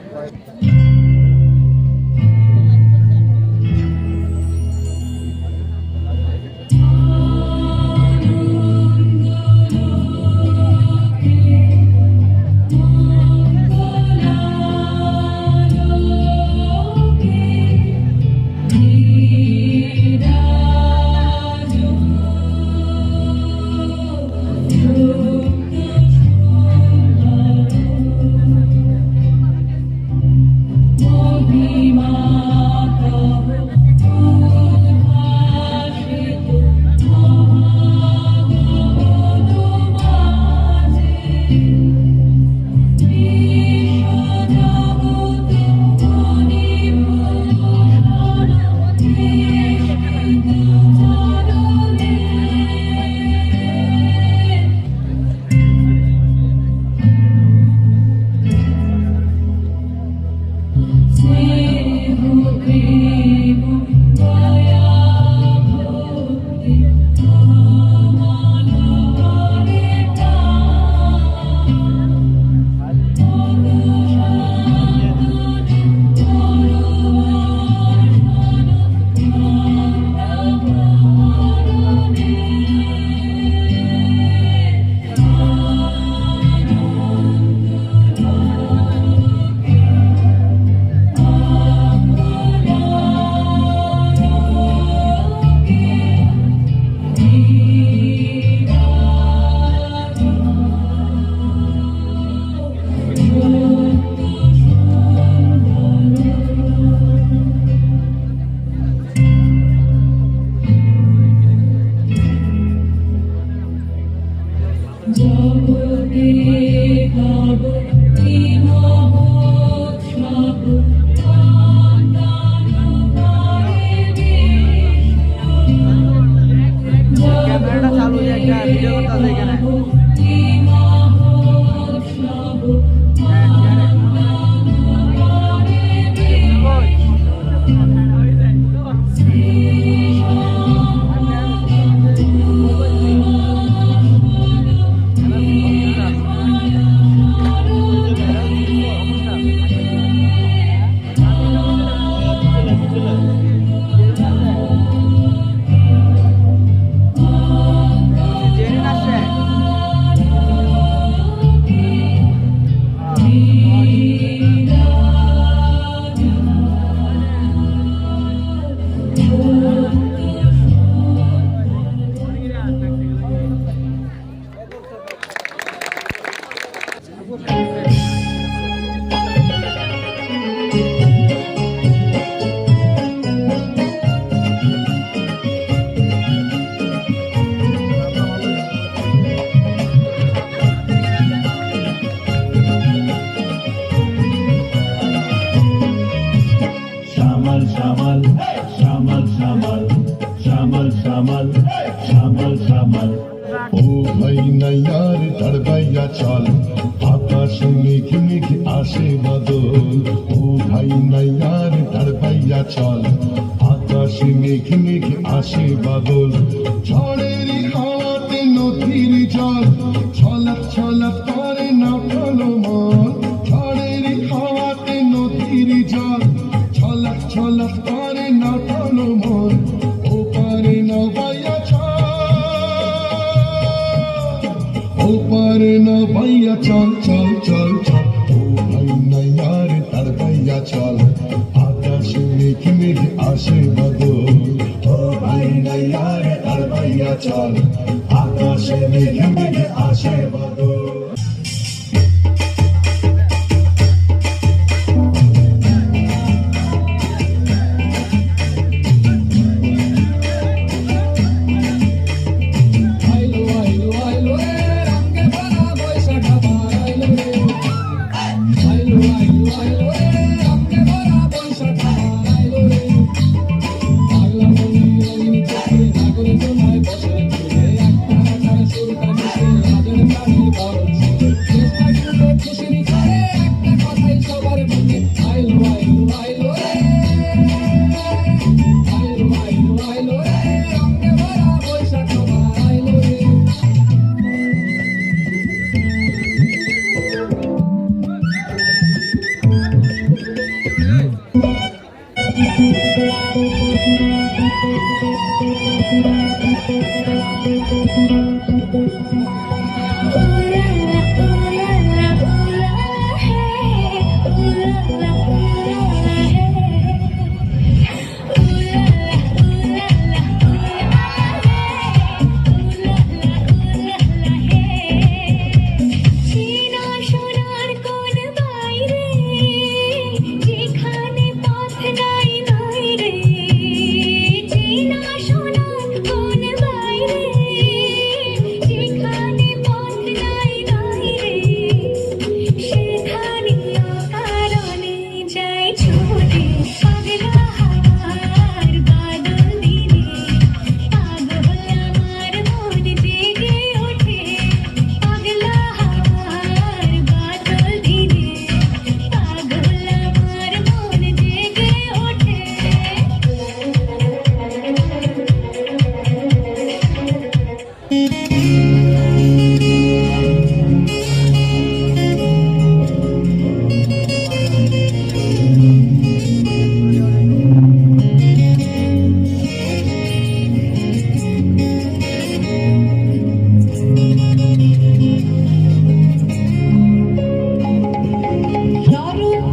Thank you.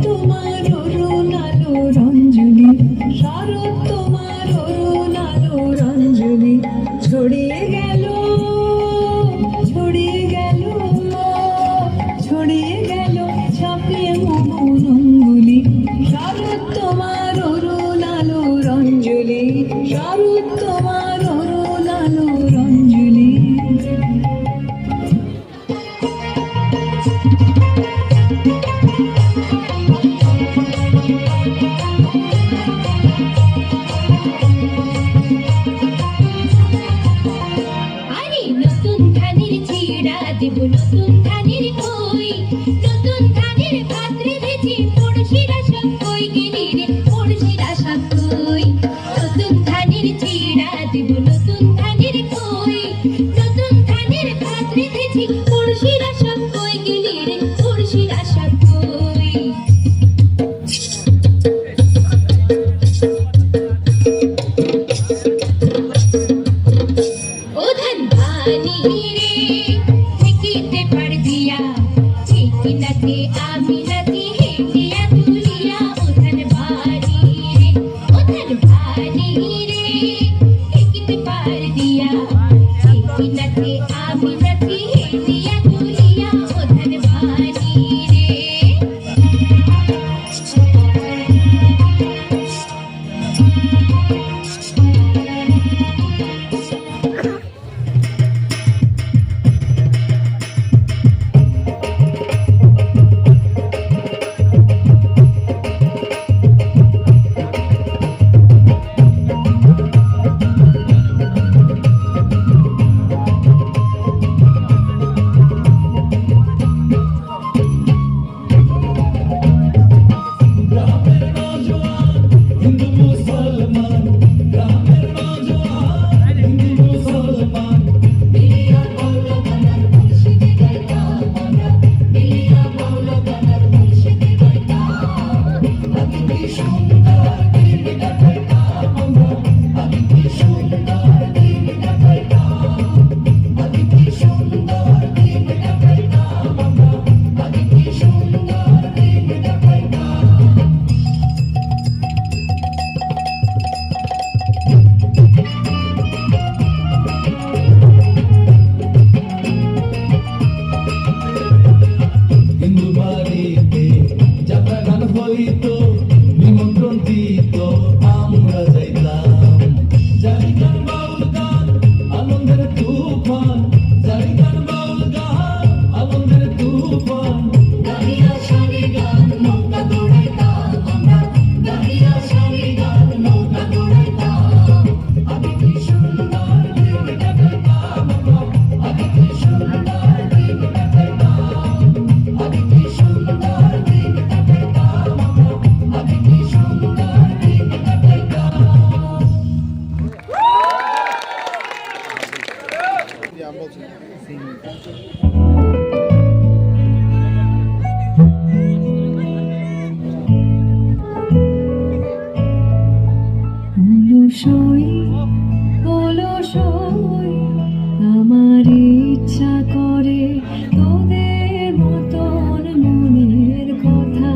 তোমার অরুণ আলো রঞ্জনী, শরৎ তোমার অরুণ আলো রঞ্জনী, ছড়িয়ে গেল ছড়িয়ে গেল ছড়িয়ে গেল ছাপিয়ে মোহন অঙ্গুলি, শরৎ তোমার অরুণ আলো রঞ্জনী, শরৎ তোমার অরুণ আলো রঞ্জনী। দেব নতুন ধানের কই, নতুন ধানের ভাত রেঁধেছি, পড়শিরা সব কই গেলি রে, পড়শিরা সব কই। নতুন ধানের চিড়া দেব নতুন ধানের কই, নতুন ধানের ভাত রেঁধেছি, পড়শিরা সব কই গেলি রে, পড়শিরা সব কই। ও ধান ভানি রে নাচে আমি নাচি হেঁটিয়া তুলিয়া, ওধান ভানি রে, ওধান ভানি রে, হেঁকিতে পার দিয়া, হেঁকি নাচে আমি নাচি হেঁটিয়া তুলিয়া, ওধান ভানি রে। আমার ইচ্ছা করে তোদের মতন মনের কথা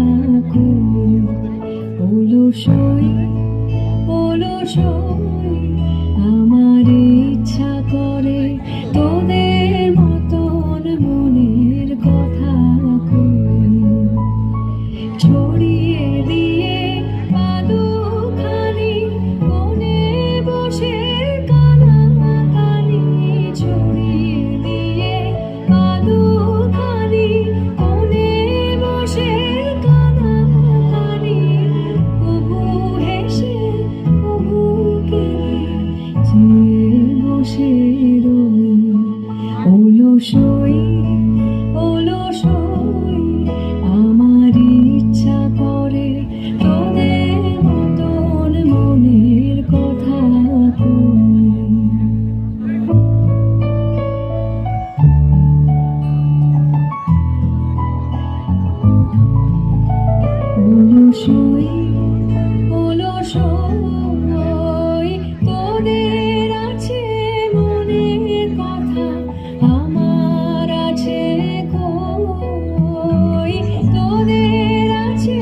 কই, অলসই আমার ইচ্ছা করে তোদের মতন মনের কথা কই, ছড়িয়ে দিয়ে পাদুখানি কোণে বসে কানাকানি, ছড়িয়ে দিয়ে পাদুখানি কোণে বসে কানাকানি, কবু হেসে কবু কেঁদে যে বসে রই, অলসই আমার ইচ্ছা করে তোদের মতন মনের কথা কই। অলসই তোদের আছে মনের কথা, আমার আছে কই, তোদের আছে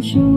আসো